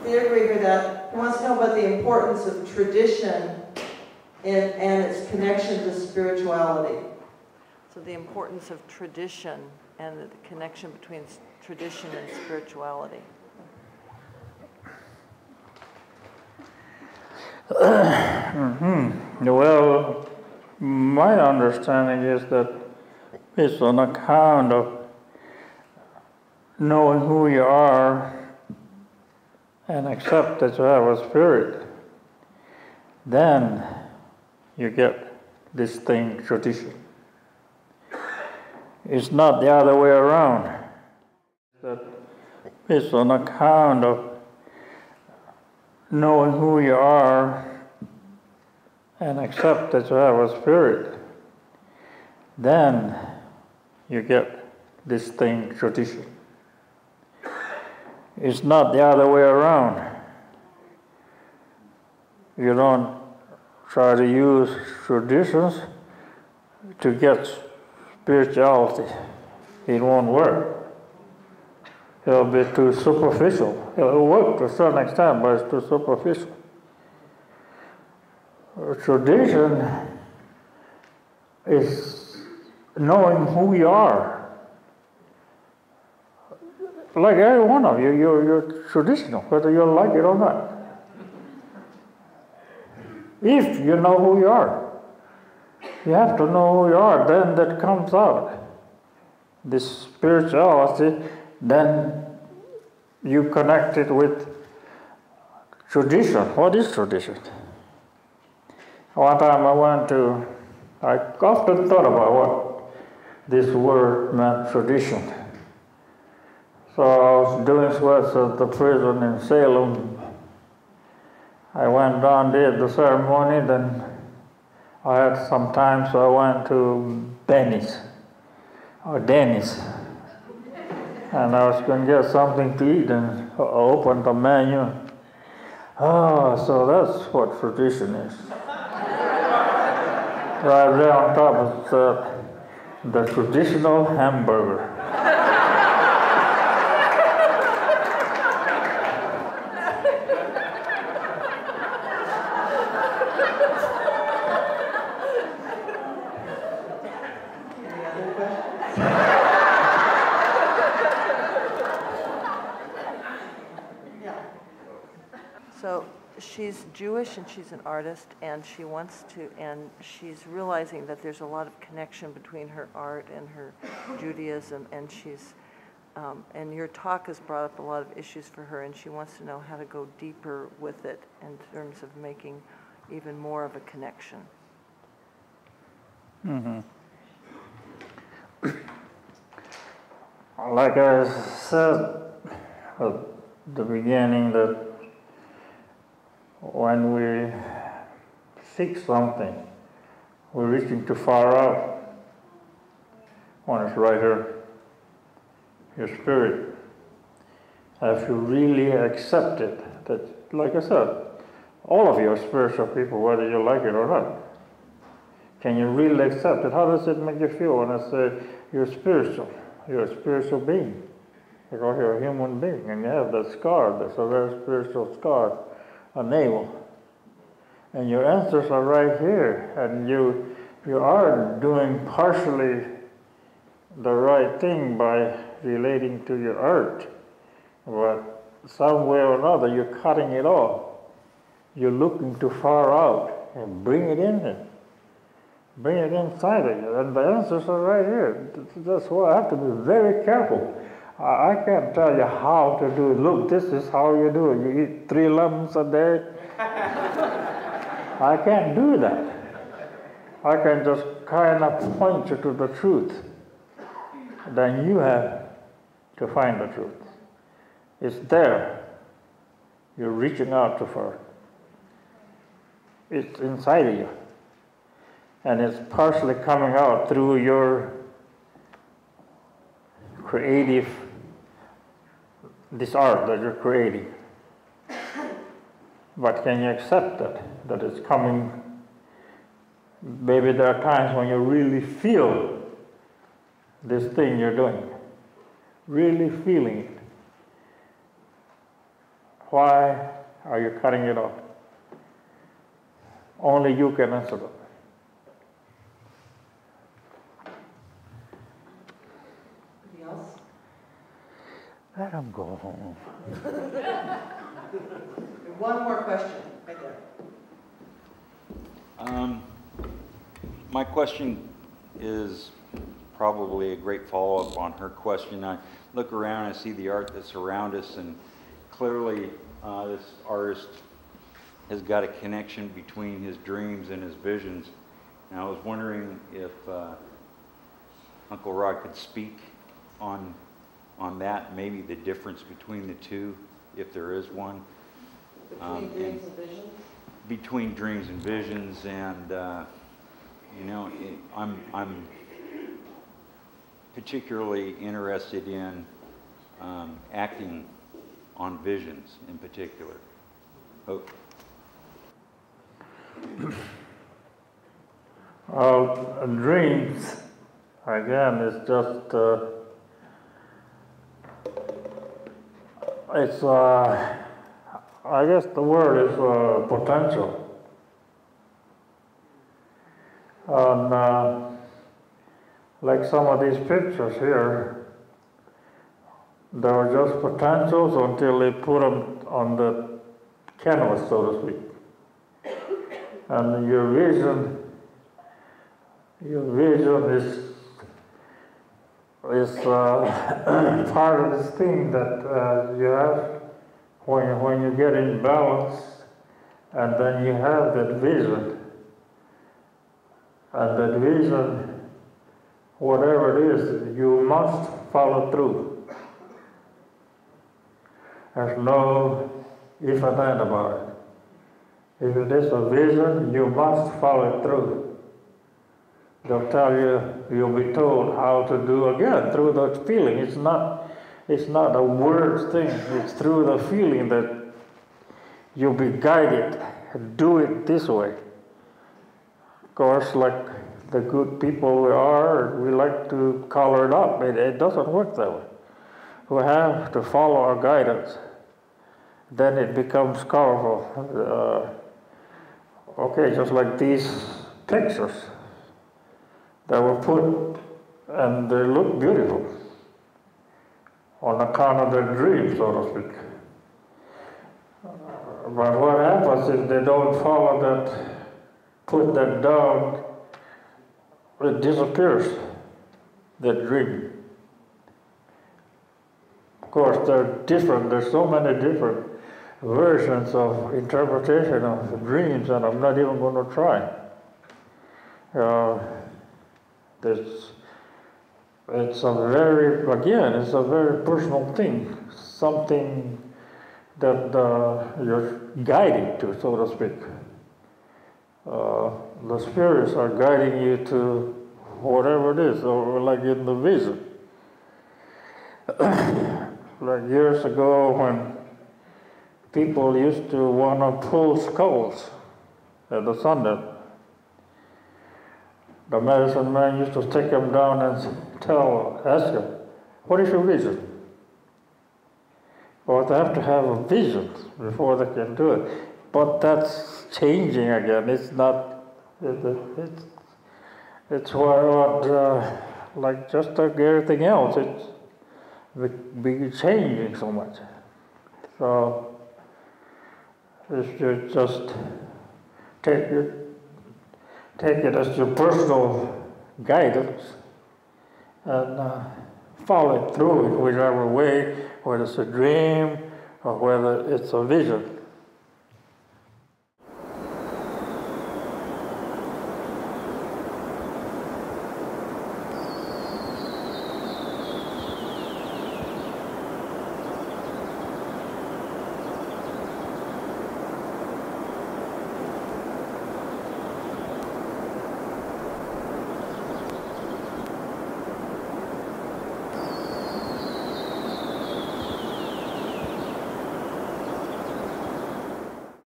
Theodore heard that. He wants to know about the importance of tradition and its connection to spirituality. So the importance of tradition and the connection between tradition and spirituality. Well, my understanding is that it's on account of knowing who you are and accept that you have a spirit. Then you get this thing, tradition. It's not the other way around. That it's on account of knowing who you are and accept that you have a spirit. Then you get this thing, tradition. It's not the other way around. You don't try to use traditions to get spirituality. It won't work. It'll be too superficial. It'll work to a certain extent, but it's too superficial. Tradition is knowing who you are. Like every one of you, you're traditional, whether you like it or not. If you know who you are, you have to know who you are, then that comes out. This spirituality, then you connect it with tradition. What is tradition? One time I often thought about what this word meant, tradition. So I was doing sweats at the prison in Salem. I went down, did the ceremony, then I had some time, so I went to Denny's. And I was going to get something to eat, and I opened the menu. Oh, so that's what tradition is. Right there on top is the traditional hamburger. So she's Jewish and she's an artist, and she wants to, and she's realizing that there's a lot of connection between her art and her Judaism, and she's, and your talk has brought up a lot of issues for her, and she wants to know how to go deeper with it in terms of making even more of a connection. Mm-hmm. Like I said at the beginning, that when we seek something, we're reaching too far out. When it's right here, your spirit. If you really accept it, that, like I said, all of you are spiritual people, whether you like it or not. Can you really accept it? How does it make you feel when I say you're spiritual? You're a spiritual being. Because you're a human being, and you have that scar, that's a very spiritual scar, a navel. And your answers are right here, and you are doing partially the right thing by relating to your art, but some way or another you're cutting it off. You're looking too far out, and bring it in here. Bring it inside of you, and the answers are right here. That's why I have to be very careful. I can't tell you how to do it. Look, this is how you do it. You eat 3 lemons a day. I can't do that. I can just kind of point you to the truth. Then you have to find the truth. It's there. You're reaching out too far. It's inside of you. And it's partially coming out through your creative, this art that you're creating. But can you accept that it's coming Maybe there are times when you really feel this thing you're doing, really feeling it. Why are you cutting it off? Only you can answer that. Anybody else? Let him go home. One more question, right there. My question is probably a great follow-up on her question. I look around and I see the art that's around us, and clearly this artist has got a connection between his dreams and his visions. And I was wondering if Uncle Rod could speak on that, maybe the difference between the two, if there is one. Between dreams and visions? Between dreams and visions, and you know, I'm particularly interested in acting on visions in particular. Oh. Dreams, again, is just, it's, I guess the word is potential. And like some of these pictures here, they were just potentials until they put them on the canvas, so to speak. And your vision is part of this thing that you have when you get in balance, and then you have that vision. And that vision, whatever it is, you must follow through. There's no if and then about it. If it is a vision, you must follow it through. They'll tell you, you'll be told how to do again through that feeling. It's not a words thing. It's through the feeling that you'll be guided. Do it this way. Of course, like the good people we are, we like to color it up. It doesn't work that way. We have to follow our guidance. Then it becomes colorful. Okay, just like these pictures that were put, and they look beautiful on account of their dream, so to speak. But what happens if they don't follow that, put that down, it disappears, that dream. Of course, they're different. There's so many different versions of interpretation of dreams, and I'm not even going to try. It's a very personal thing, something that you're guided to, so to speak. The spirits are guiding you to whatever it is, or like in the vision. Like years ago when people used to want to pull skulls at the Sunday, the medicine man used to take them down and ask them, what is your vision? Well, they have to have a vision before they can do it. But that's changing again. It's not, it's what like just like everything else, it's be changing so much. So if you just take it as your personal guidance and follow it through in whichever way, whether it's a dream or whether it's a vision.